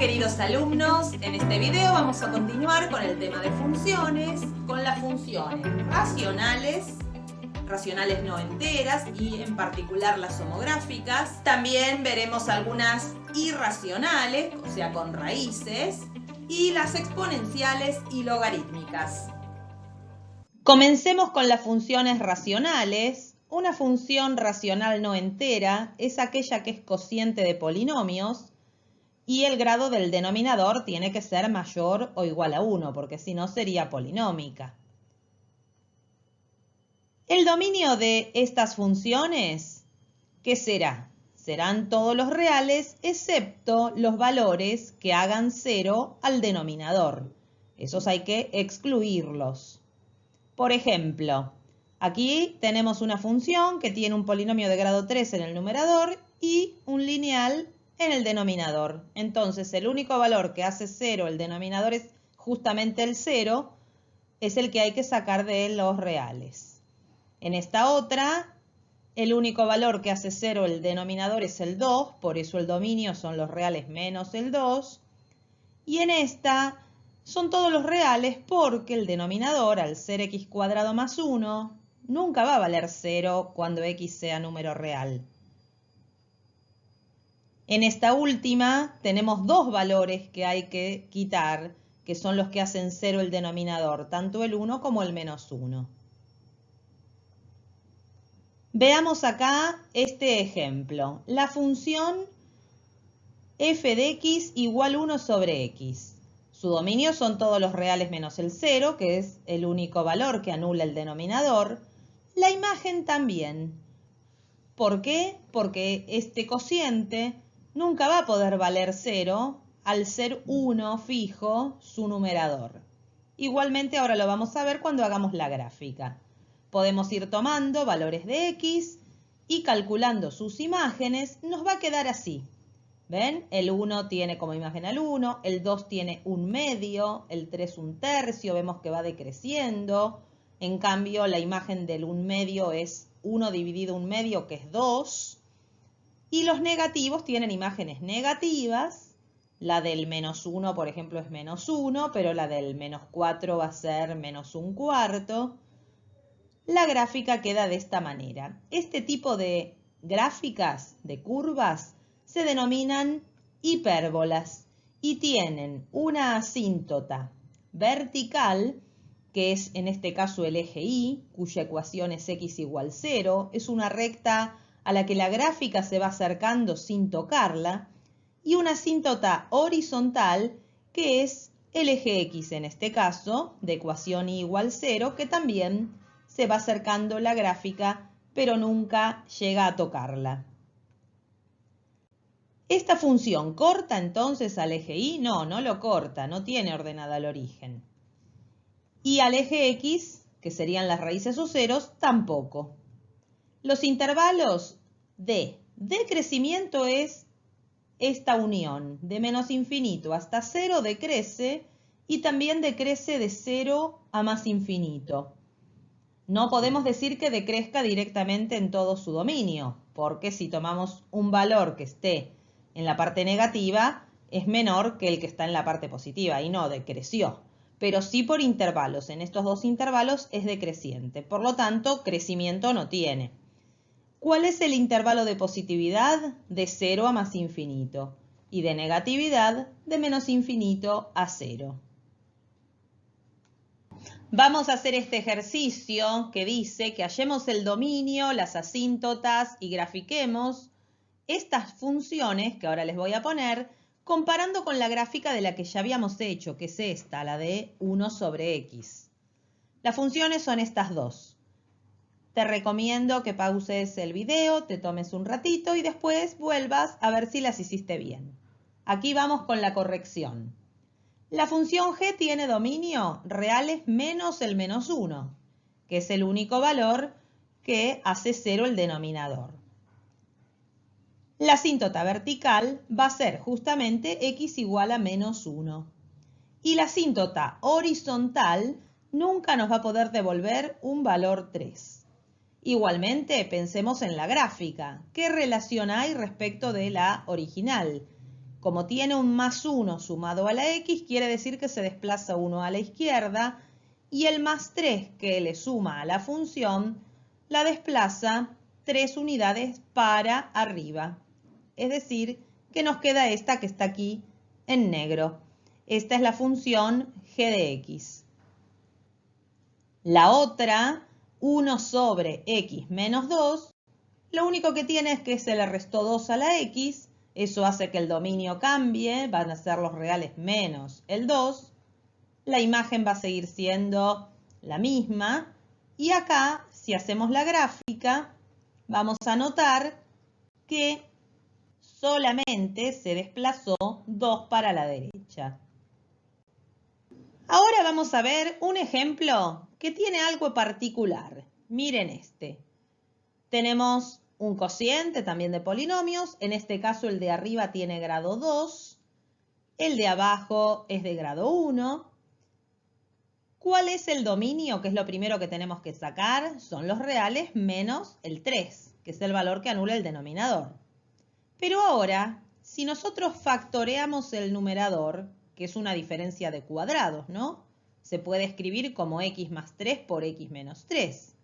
queridos alumnos, en este video vamos a continuar con el tema de funciones, con las funciones racionales no enteras y en particular las homográficas. También veremos algunas irracionales, o sea con raíces, y las exponenciales y logarítmicas. Comencemos con las funciones racionales. Una función racional no entera es aquella que es cociente de polinomios y el grado del denominador tiene que ser mayor o igual a 1, porque si no sería polinómica. El dominio de estas funciones, ¿qué será? Serán todos los reales excepto los valores que hagan 0 al denominador. Esos hay que excluirlos. Por ejemplo, aquí tenemos una función que tiene un polinomio de grado 3 en el numerador y un lineal en el denominador. Entonces, el único valor que hace 0, el denominador es justamente el 0, es el que hay que sacar de los reales. En esta otra, el único valor que hace 0 el denominador es el 2, por eso el dominio son los reales menos el 2. Y en esta son todos los reales porque el denominador, al ser x cuadrado más 1, nunca va a valer 0 cuando x sea número real. En esta última tenemos dos valores que hay que quitar, que son los que hacen 0 el denominador, tanto el 1 como el menos 1. Veamos acá este ejemplo. La función f de x igual 1 sobre x. Su dominio son todos los reales menos el 0, que es el único valor que anula el denominador. La imagen también. ¿Por qué? Porque este cociente nunca va a poder valer 0 al ser 1 fijo su numerador. Igualmente ahora lo vamos a ver cuando hagamos la gráfica. Podemos ir tomando valores de x y calculando sus imágenes nos va a quedar así. ¿Ven? El 1 tiene como imagen al 1, el 2 tiene un medio, el 3 un tercio, vemos que va decreciendo. En cambio, la imagen del 1 medio es 1 dividido 1 medio, que es 2. Y los negativos tienen imágenes negativas. La del menos 1, por ejemplo, es menos 1, pero la del menos 4 va a ser menos 1/4. La gráfica queda de esta manera. Este tipo de gráficas, de curvas, se denominan hipérbolas y tienen una asíntota vertical, que es en este caso el eje y, cuya ecuación es x igual 0. Es una recta a la que la gráfica se va acercando sin tocarla, y una asíntota horizontal, que es el eje x en este caso, de ecuación y igual 0, que también se va acercando la gráfica, pero nunca llega a tocarla. ¿Esta función corta entonces al eje y? No, no lo corta, no tiene ordenada al origen. Y al eje x, que serían las raíces o ceros, tampoco. Los intervalos de decrecimiento es esta unión, de menos infinito hasta 0 decrece y también decrece de 0 a más infinito. No podemos decir que decrezca directamente en todo su dominio, porque si tomamos un valor que esté en la parte negativa, es menor que el que está en la parte positiva y no decreció. Pero sí por intervalos, en estos dos intervalos es decreciente. Por lo tanto, crecimiento no tiene. ¿Cuál es el intervalo de positividad? De 0 a más infinito. Y de negatividad, de menos infinito a 0. Vamos a hacer este ejercicio que dice que hallemos el dominio, las asíntotas y grafiquemos estas funciones que ahora les voy a poner comparando con la gráfica de la que ya habíamos hecho, que es esta, la de 1 sobre x. Las funciones son estas dos. Te recomiendo que pauses el video, te tomes un ratito y después vuelvas a ver si las hiciste bien. Aquí vamos con la corrección. La función g tiene dominio reales menos el menos 1, que es el único valor que hace 0 el denominador. La asíntota vertical va a ser justamente x igual a menos 1. Y la asíntota horizontal nunca nos va a poder devolver un valor 3. Igualmente, pensemos en la gráfica. ¿Qué relación hay respecto de la original? Como tiene un más 1 sumado a la x, quiere decir que se desplaza 1 a la izquierda y el más 3 que le suma a la función la desplaza 3 unidades para arriba. Es decir, que nos queda esta que está aquí en negro. Esta es la función g de x. La otra, 1 sobre x menos 2, lo único que tiene es que se le restó 2 a la x. Eso hace que el dominio cambie, van a ser los reales menos el 2. La imagen va a seguir siendo la misma. Y acá, si hacemos la gráfica, vamos a notar que solamente se desplazó 2 para la derecha. Ahora vamos a ver un ejemplo que tiene algo particular. Miren este. Tenemos un cociente también de polinomios. En este caso el de arriba tiene grado 2. El de abajo es de grado 1. ¿Cuál es el dominio? Que es lo primero que tenemos que sacar. Son los reales menos el 3, que es el valor que anula el denominador. Pero ahora, si nosotros factoreamos el numerador, que es una diferencia de cuadrados, ¿no? Se puede escribir como x más 3 por x menos 3.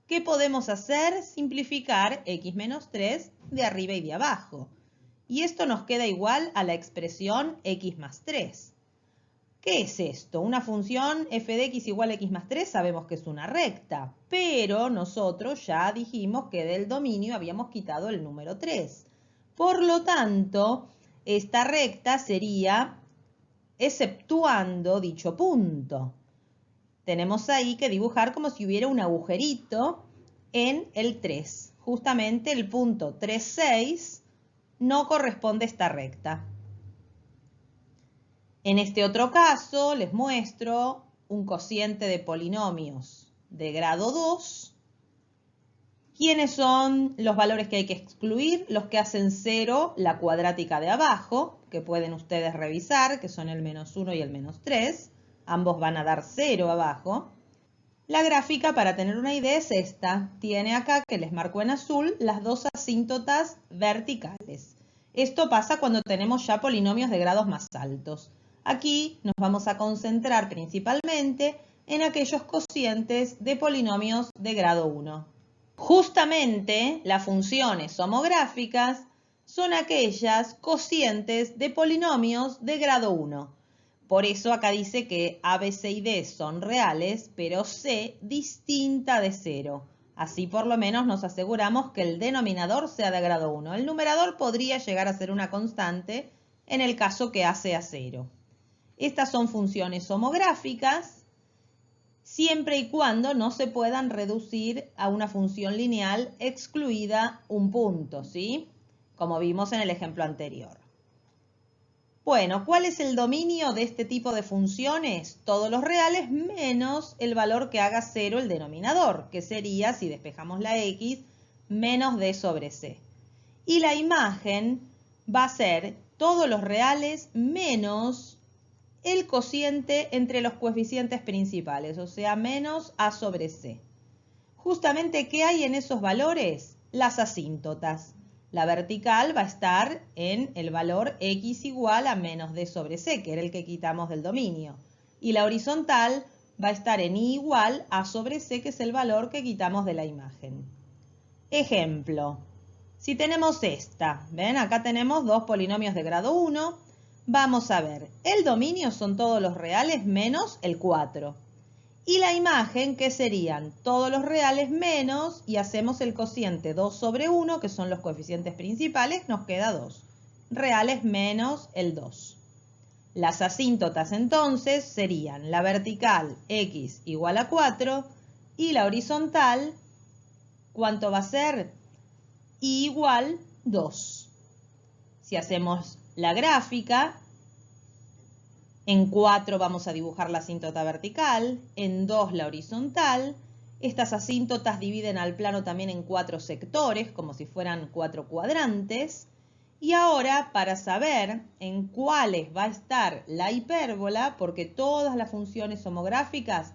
¿Qué podemos hacer? Simplificar x menos 3 de arriba y de abajo. Y esto nos queda igual a la expresión x más 3. ¿Qué es esto? Una función f de x igual a x más 3 sabemos que es una recta, pero nosotros ya dijimos que del dominio habíamos quitado el número 3. Por lo tanto, esta recta sería exceptuando dicho punto. Tenemos ahí que dibujar como si hubiera un agujerito en el 3. Justamente el punto 3, 6 no corresponde a esta recta. En este otro caso les muestro un cociente de polinomios de grado 2. ¿Quiénes son los valores que hay que excluir? Los que hacen 0 la cuadrática de abajo, que pueden ustedes revisar, que son el menos 1 y el menos 3. Ambos van a dar 0 abajo. La gráfica, para tener una idea, es esta. Tiene acá, que les marco en azul, las dos asíntotas verticales. Esto pasa cuando tenemos ya polinomios de grados más altos. Aquí nos vamos a concentrar principalmente en aquellos cocientes de polinomios de grado 1. Justamente las funciones homográficas son aquellas cocientes de polinomios de grado 1. Por eso acá dice que A, B, C y D son reales, pero C distinta de 0. Así por lo menos nos aseguramos que el denominador sea de grado 1. El numerador podría llegar a ser una constante en el caso que A sea 0. Estas son funciones homográficas siempre y cuando no se puedan reducir a una función lineal excluida un punto, ¿sí? Como vimos en el ejemplo anterior. Bueno, ¿cuál es el dominio de este tipo de funciones? Todos los reales menos el valor que haga 0 el denominador, que sería, si despejamos la x, menos d sobre c. Y la imagen va a ser todos los reales menos el cociente entre los coeficientes principales, o sea, menos a sobre c. Justamente, ¿qué hay en esos valores? Las asíntotas. La vertical va a estar en el valor x igual a menos d sobre c, que era el que quitamos del dominio. Y la horizontal va a estar en y igual a sobre c, que es el valor que quitamos de la imagen. Ejemplo. Si tenemos esta, ¿ven? Acá tenemos dos polinomios de grado 1. Vamos a ver, el dominio son todos los reales menos el 4. Y la imagen, que serían todos los reales menos, y hacemos el cociente 2 sobre 1, que son los coeficientes principales, nos queda 2. Reales menos el 2. Las asíntotas entonces serían la vertical x igual a 4 y la horizontal, ¿cuánto va a ser? Y igual 2. Si hacemos la gráfica, en 4 vamos a dibujar la asíntota vertical, en 2 la horizontal. Estas asíntotas dividen al plano también en 4 sectores, como si fueran 4 cuadrantes. Y ahora, para saber en cuáles va a estar la hipérbola, porque todas las funciones homográficas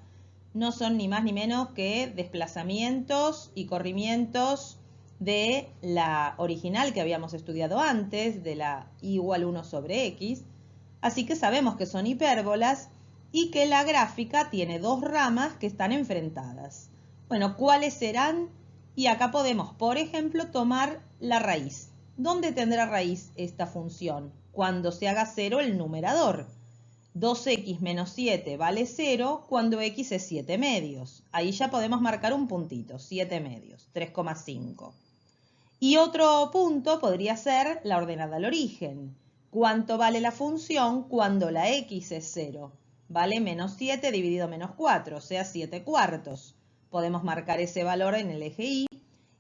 no son ni más ni menos que desplazamientos y corrimientos de la original que habíamos estudiado antes, de la y igual 1 sobre x, así que sabemos que son hipérbolas y que la gráfica tiene dos ramas que están enfrentadas. Bueno, ¿cuáles serán? Y acá podemos, por ejemplo, tomar la raíz. ¿Dónde tendrá raíz esta función? Cuando se haga 0 el numerador. 2x menos 7 vale 0 cuando x es 7 medios. Ahí ya podemos marcar un puntito, 7 medios, 3,5. Y otro punto podría ser la ordenada al origen. ¿Cuánto vale la función cuando la x es 0? Vale menos 7 dividido menos 4, o sea 7 cuartos. Podemos marcar ese valor en el eje y.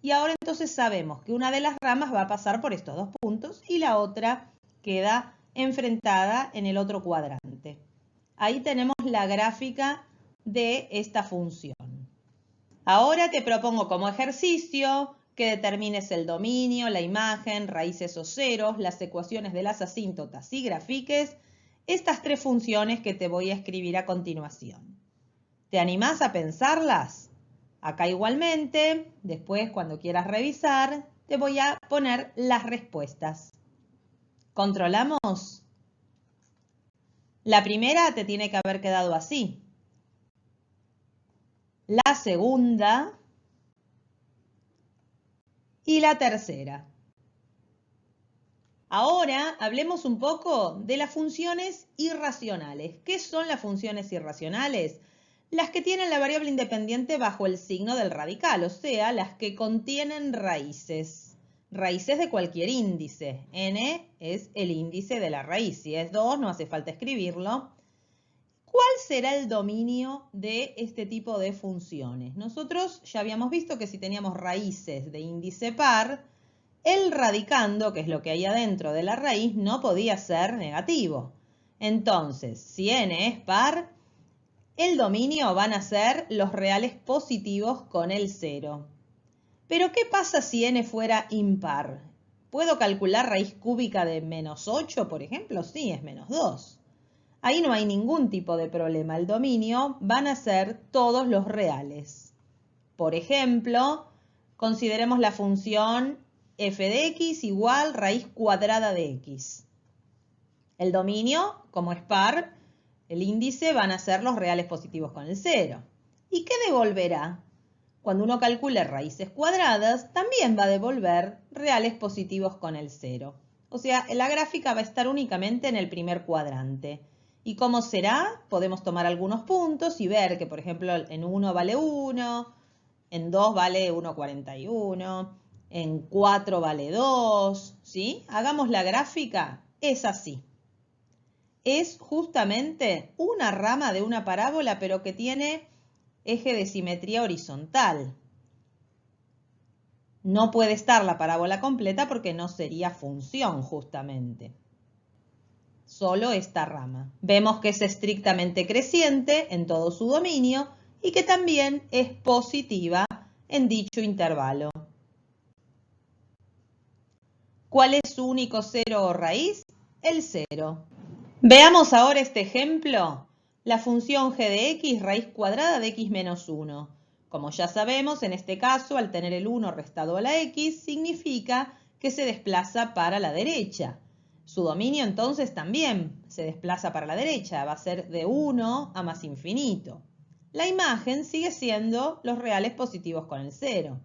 Y ahora entonces sabemos que una de las ramas va a pasar por estos dos puntos y la otra queda enfrentada en el otro cuadrante. Ahí tenemos la gráfica de esta función. Ahora te propongo como ejercicio que determines el dominio, la imagen, raíces o ceros, las ecuaciones de las asíntotas y grafiques estas tres funciones que te voy a escribir a continuación. ¿Te animás a pensarlas? Acá igualmente, después cuando quieras revisar, te voy a poner las respuestas. ¿Controlamos? La primera te tiene que haber quedado así. La segunda y la tercera. Ahora hablemos un poco de las funciones irracionales. ¿Qué son las funciones irracionales? Las que tienen la variable independiente bajo el signo del radical, o sea, las que contienen raíces. Raíces de cualquier índice. N es el índice de la raíz. Si es 2, no hace falta escribirlo. ¿Cuál será el dominio de este tipo de funciones? Nosotros ya habíamos visto que si teníamos raíces de índice par, el radicando, que es lo que hay adentro de la raíz, no podía ser negativo. Entonces, si n es par, el dominio van a ser los reales positivos con el 0. Pero, ¿qué pasa si n fuera impar? ¿Puedo calcular raíz cúbica de menos 8, por ejemplo? Sí, es menos 2. Ahí no hay ningún tipo de problema. El dominio van a ser todos los reales. Por ejemplo, consideremos la función f de x igual raíz cuadrada de x. El dominio, como es par, el índice van a ser los reales positivos con el 0. ¿Y qué devolverá? Cuando uno calcule raíces cuadradas, también va a devolver reales positivos con el 0. O sea, la gráfica va a estar únicamente en el primer cuadrante. ¿Y cómo será? Podemos tomar algunos puntos y ver que, por ejemplo, en 1 vale 1, en 2 vale 1,41, en 4 vale 2, ¿sí? Hagamos la gráfica, es así. Es justamente una rama de una parábola, pero que tiene eje de simetría horizontal. No puede estar la parábola completa porque no sería función, justamente. Solo esta rama. Vemos que es estrictamente creciente en todo su dominio y que también es positiva en dicho intervalo. ¿Cuál es su único cero o raíz? El 0. Veamos ahora este ejemplo. La función g de x raíz cuadrada de x menos 1. Como ya sabemos, en este caso, al tener el 1 restado a la x, significa que se desplaza para la derecha. Su dominio entonces también se desplaza para la derecha, va a ser de 1 a más infinito. La imagen sigue siendo los reales positivos con el 0.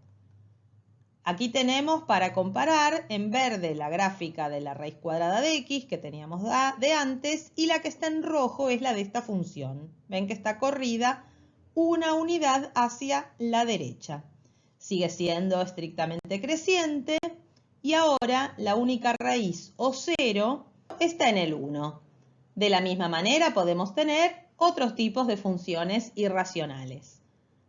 Aquí tenemos para comparar en verde la gráfica de la raíz cuadrada de x que teníamos de antes y la que está en rojo es la de esta función. Ven que está corrida una unidad hacia la derecha. Sigue siendo estrictamente creciente y ahora la única raíz o 0 está en el 1. De la misma manera podemos tener otros tipos de funciones irracionales.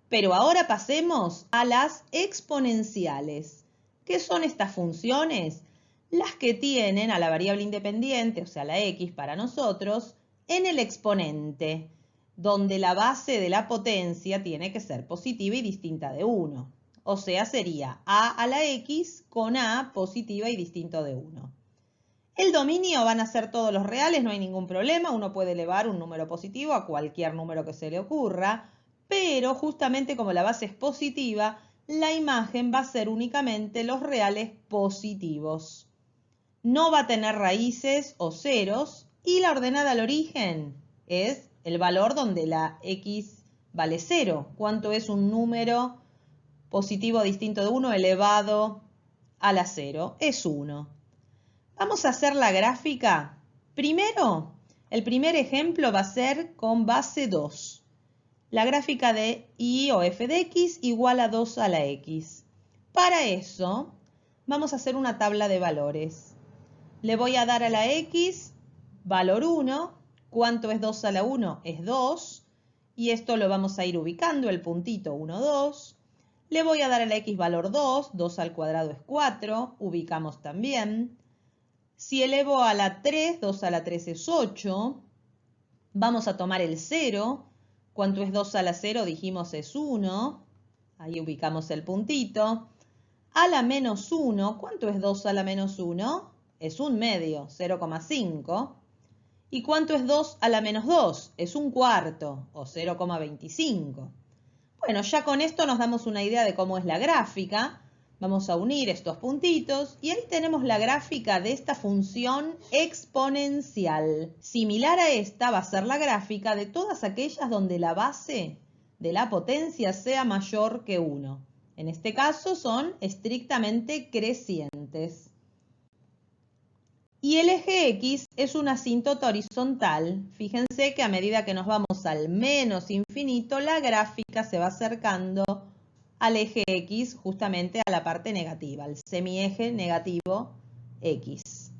Pero ahora pasemos a las exponenciales. ¿Qué son estas funciones? Las que tienen a la variable independiente, o sea, la x para nosotros, en el exponente, donde la base de la potencia tiene que ser positiva y distinta de 1. O sea, sería a a la x con a positiva y distinto de 1. El dominio van a ser todos los reales, no hay ningún problema. Uno puede elevar un número positivo a cualquier número que se le ocurra. Pero justamente como la base es positiva, la imagen va a ser únicamente los reales positivos. No va a tener raíces o ceros y la ordenada al origen es el valor donde la x vale 0. ¿Cuánto es un número positivo distinto de 1 elevado a la 0? Es 1. Vamos a hacer la gráfica. Primero, el primer ejemplo va a ser con base 2. La gráfica de y o f de x igual a 2 a la x. Para eso, vamos a hacer una tabla de valores. Le voy a dar a la x valor 1. ¿Cuánto es 2 a la 1? Es 2. Y esto lo vamos a ir ubicando, el puntito 1, 2. Le voy a dar a la x valor 2. 2 al cuadrado es 4. Ubicamos también. Si elevo a la 3, 2 a la 3 es 8. Vamos a tomar el 0. ¿Cuánto es 2 a la 0? Dijimos es 1. Ahí ubicamos el puntito. A la menos 1. ¿Cuánto es 2 a la menos 1? Es 1/2, 0,5. ¿Y cuánto es 2 a la menos 2? Es 1/4 o 0,25. Bueno, ya con esto nos damos una idea de cómo es la gráfica. Vamos a unir estos puntitos y ahí tenemos la gráfica de esta función exponencial. Similar a esta va a ser la gráfica de todas aquellas donde la base de la potencia sea mayor que 1. En este caso son estrictamente crecientes. Y el eje X es una asíntota horizontal. Fíjense que a medida que nos vamos al menos infinito, la gráfica se va acercando al eje X, justamente a la parte negativa, al semieje negativo X.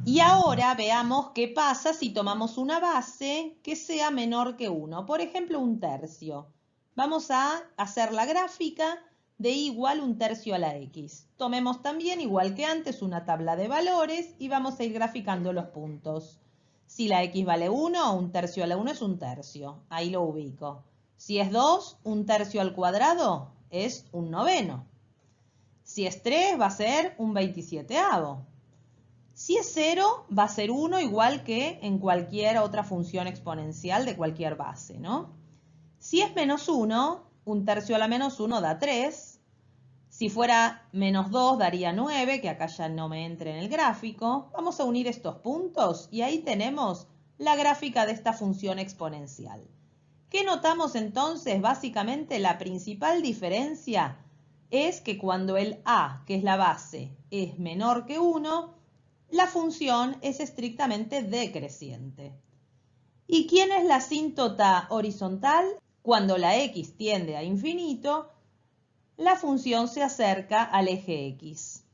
Y ahora veamos qué pasa si tomamos una base que sea menor que 1. Por ejemplo, 1/3. Vamos a hacer la gráfica de y igual 1/3 a la x. Tomemos también, igual que antes, una tabla de valores y vamos a ir graficando los puntos. Si la x vale 1, 1/3 a la 1 es 1/3. Ahí lo ubico. Si es 2, 1/3 al cuadrado es 1/9. Si es 3, va a ser 1/27. Si es 0, va a ser 1, igual que en cualquier otra función exponencial de cualquier base, ¿no? Si es menos 1, 1/3 a la menos 1 da 3. Si fuera menos 2 daría 9, que acá ya no me entre en el gráfico. Vamos a unir estos puntos y ahí tenemos la gráfica de esta función exponencial. ¿Qué notamos entonces? Básicamente la principal diferencia es que cuando el a, que es la base, es menor que 1, la función es estrictamente decreciente. ¿Y quién es la asíntota horizontal? Cuando la x tiende a infinito, la función se acerca al eje X.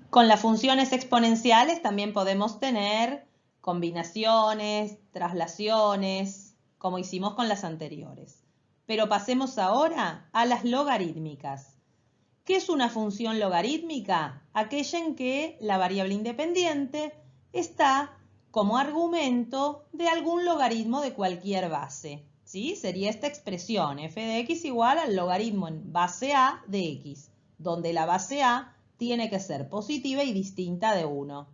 Con las funciones exponenciales también podemos tener combinaciones, traslaciones, como hicimos con las anteriores. Pero pasemos ahora a las logarítmicas. ¿Qué es una función logarítmica? Aquella en que la variable independiente está como argumento de algún logaritmo de cualquier base. ¿Sí? Sería esta expresión, f de x igual al logaritmo en base a de x, donde la base a tiene que ser positiva y distinta de 1.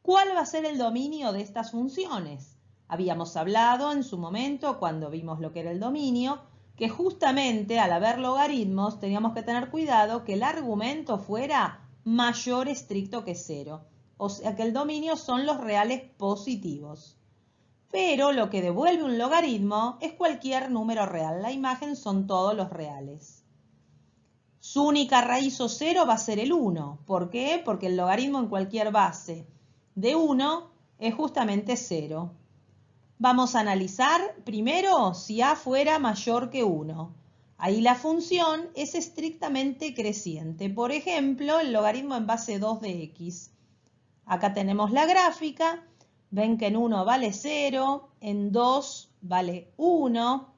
¿Cuál va a ser el dominio de estas funciones? Habíamos hablado en su momento, cuando vimos lo que era el dominio, que justamente al haber logaritmos teníamos que tener cuidado que el argumento fuera mayor estricto que 0. O sea que el dominio son los reales positivos. Pero lo que devuelve un logaritmo es cualquier número real. La imagen son todos los reales. Su única raíz o 0 va a ser el 1. ¿Por qué? Porque el logaritmo en cualquier base de 1 es justamente 0. Vamos a analizar primero si a fuera mayor que 1. Ahí la función es estrictamente creciente. Por ejemplo, el logaritmo en base 2 de x. Acá tenemos la gráfica. Ven que en 1 vale 0, en 2 vale 1,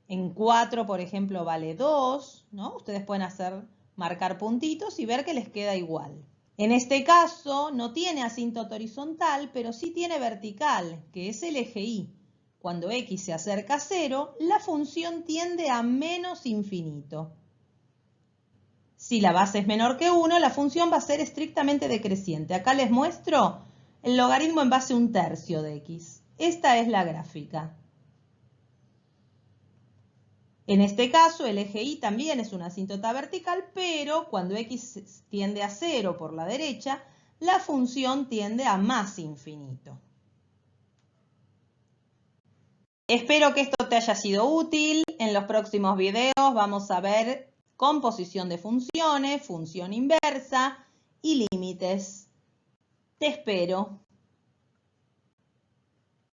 en 4, por ejemplo, vale 2, ¿no? Ustedes pueden marcar puntitos y ver que les queda igual. En este caso no tiene asíntota horizontal, pero sí tiene vertical, que es el eje y. Cuando x se acerca a 0, la función tiende a menos infinito. Si la base es menor que 1, la función va a ser estrictamente decreciente. Acá les muestro el logaritmo en base 1/3 de x. Esta es la gráfica. En este caso, el eje Y también es una asíntota vertical, pero cuando x tiende a 0 por la derecha, la función tiende a más infinito. Espero que esto te haya sido útil. En los próximos videos vamos a ver composición de funciones, función inversa y límites. Te espero.